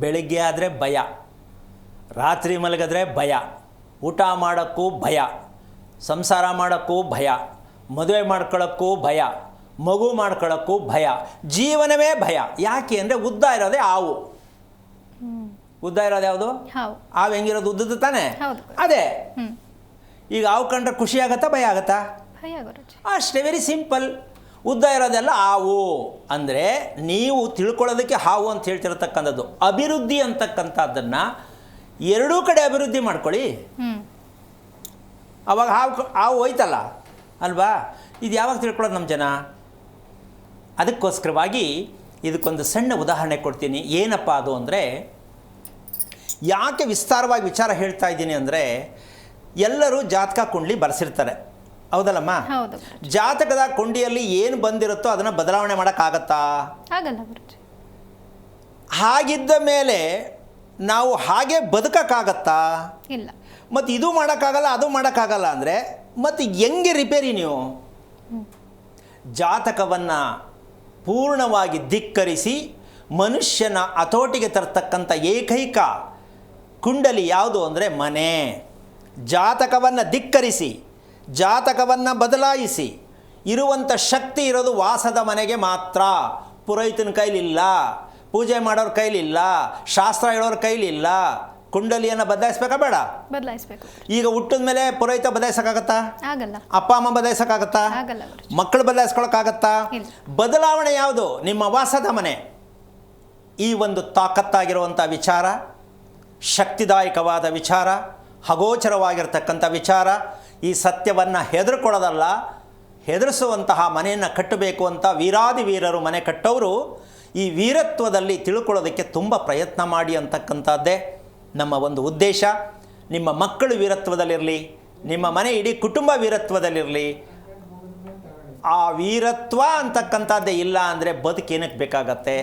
ಬೆಳಿಗ್ಗೆ ಆದರೆ ಭಯ, ರಾತ್ರಿ ಮಲಗಿದ್ರೆ ಭಯ, ಊಟ ಮಾಡೋಕ್ಕೂ ಭಯ, ಸಂಸಾರ ಮಾಡೋಕ್ಕೂ ಭಯ, ಮದುವೆ ಮಾಡ್ಕೊಳ್ಳೋಕ್ಕೂ ಭಯ, ಮಗು ಮಾಡ್ಕೊಳ್ಳೋಕ್ಕೂ ಭಯ, ಜೀವನವೇ ಭಯ. ಯಾಕೆ ಅಂದರೆ ಉದ್ದ ಇರೋದೇ ಹಾವು. ಉದ್ದ ಇರೋದು ಯಾವುದು? ಹಾವು ಹೆಂಗಿರೋದು? ಉದ್ದದ್ದು ತಾನೆ. ಅದೇ ಈಗ ಹಾವು ಕಂಡ್ರೆ ಖುಷಿ ಆಗತ್ತಾ ಭಯ ಆಗತ್ತಾ? ಅಷ್ಟೇ, ವೆರಿ ಸಿಂಪಲ್. ಉದ್ದ ಇರೋದೆಲ್ಲ ಹಾವು. ಅಂದರೆ ನೀವು ತಿಳ್ಕೊಳ್ಳೋದಕ್ಕೆ ಹಾವು ಅಂತ ಹೇಳ್ತಿರತಕ್ಕಂಥದ್ದು. ಅಭಿವೃದ್ಧಿ ಅಂತಕ್ಕಂಥದ್ದನ್ನು ಎರಡೂ ಕಡೆ ಅಭಿವೃದ್ಧಿ ಮಾಡ್ಕೊಳ್ಳಿ, ಅವಾಗ ಹಾವು ಹೋಯ್ತಲ್ಲ ಅಲ್ವಾ? ಇದು ಯಾವಾಗ ತಿಳ್ಕೊಳ್ಳೋದು ನಮ್ಮ ಜನ? ಅದಕ್ಕೋಸ್ಕರವಾಗಿ ಇದಕ್ಕೊಂದು ಸಣ್ಣ ಉದಾಹರಣೆ ಕೊಡ್ತೀನಿ. ಏನಪ್ಪ ಅದು ಅಂದರೆ, ಯಾಕೆ ವಿಸ್ತಾರವಾಗಿ ವಿಚಾರ ಹೇಳ್ತಾ ಇದ್ದೀನಿ ಅಂದರೆ, ಎಲ್ಲರೂ ಜಾತಕ ಕುಂಡ್ಲಿ ಬರೆಸಿರ್ತಾರೆ, ಹೌದಲ್ಲಮ್ಮ? ಜಾತಕದ ಕುಂಡಿಯಲ್ಲಿ ಏನು ಬಂದಿರುತ್ತೋ ಅದನ್ನು ಬದಲಾವಣೆ ಮಾಡೋಕ್ಕಾಗತ್ತಾ? ಆಗಲ್ಲ. ಹಾಗಿದ್ದ ಮೇಲೆ ನಾವು ಹಾಗೆ ಬದುಕೋಕ್ಕಾಗತ್ತಾ? ಇಲ್ಲ. ಮತ್ತು ಇದು ಮಾಡೋಕ್ಕಾಗಲ್ಲ ಅದು ಮಾಡೋಕ್ಕಾಗಲ್ಲ ಅಂದರೆ ಮತ್ತು ಹೆಂಗೆ ರಿಪೇರಿ ನೀವು? ಜಾತಕವನ್ನು ಪೂರ್ಣವಾಗಿ ಧಿಕ್ಕರಿಸಿ ಮನುಷ್ಯನ ಹತೋಟಿಗೆ ತರ್ತಕ್ಕಂಥ ಏಕೈಕ ಕುಂಡಲಿ ಯಾವುದು ಅಂದರೆ ಮನೆ. ಜಾತಕವನ್ನು ಧಿಕ್ಕರಿಸಿ ಜಾತಕವನ್ನು ಬದಲಾಯಿಸಿ ಇರುವಂಥ ಶಕ್ತಿ ಇರೋದು ವಾಸದ ಮನೆಗೆ ಮಾತ್ರ. ಪುರೋಹಿತನ ಕೈಲಿಲ್ಲ, ಪೂಜೆ ಮಾಡೋರ ಕೈಲಿಲ್ಲ, ಶಾಸ್ತ್ರ ಹೇಳೋರ ಕೈಲಿಲ್ಲ. ಕುಂಡಲಿಯನ್ನು ಬದಲಾಯಿಸ್ಬೇಕಾ ಬೇಡ? ಬದಲಾಯಿಸಬೇಕು. ಈಗ ಹುಟ್ಟಿದ ಮೇಲೆ ಪುರೋಹಿತ ಬದಲಾಯಿಸೋಕ್ಕಾಗತ್ತಾ? ಆಗಲ್ಲ. ಅಪ್ಪ ಅಮ್ಮ ಬದಲಾಯಿಸೋಕ್ಕಾಗತ್ತಾ? ಆಗಲ್ಲ. ಮಕ್ಕಳು ಬದಲಾಯಿಸ್ಕೊಳಕ್ಕಾಗತ್ತಾ? ಬದಲಾವಣೆ ಯಾವುದು? ನಿಮ್ಮ ವಾಸದ ಮನೆ. ಈ ಒಂದು ತಾಕತ್ತಾಗಿರುವಂಥ ವಿಚಾರ, ಶಕ್ತಿದಾಯಕವಾದ ವಿಚಾರ, ಅಗೋಚರವಾಗಿರ್ತಕ್ಕಂಥ ವಿಚಾರ. ಈ ಸತ್ಯವನ್ನು ಹೆದರ್ಕೊಳ್ಳೋದಲ್ಲ, ಹೆದರಿಸುವಂತಹ ಮನೆಯನ್ನು ಕಟ್ಟಬೇಕು ಅಂತ ವೀರಾದಿ ವೀರರು ಮನೆ ಕಟ್ಟೋರು ಈ ವೀರತ್ವದಲ್ಲಿ ತಿಳ್ಕೊಳ್ಳೋದಕ್ಕೆ ತುಂಬ ಪ್ರಯತ್ನ ಮಾಡಿ ಅಂತಕ್ಕಂಥದ್ದೇ ನಮ್ಮ ಒಂದು ಉದ್ದೇಶ. ನಿಮ್ಮ ಮಕ್ಕಳು ವೀರತ್ವದಲ್ಲಿರಲಿ, ನಿಮ್ಮ ಮನೆ ಇಡೀ ಕುಟುಂಬ ವೀರತ್ವದಲ್ಲಿರಲಿ. ಆ ವೀರತ್ವ ಅಂತಕ್ಕಂಥದ್ದೇ ಇಲ್ಲ ಅಂದರೆ ಬದುಕೇನಕ್ಕೆ ಬೇಕಾಗತ್ತೆ?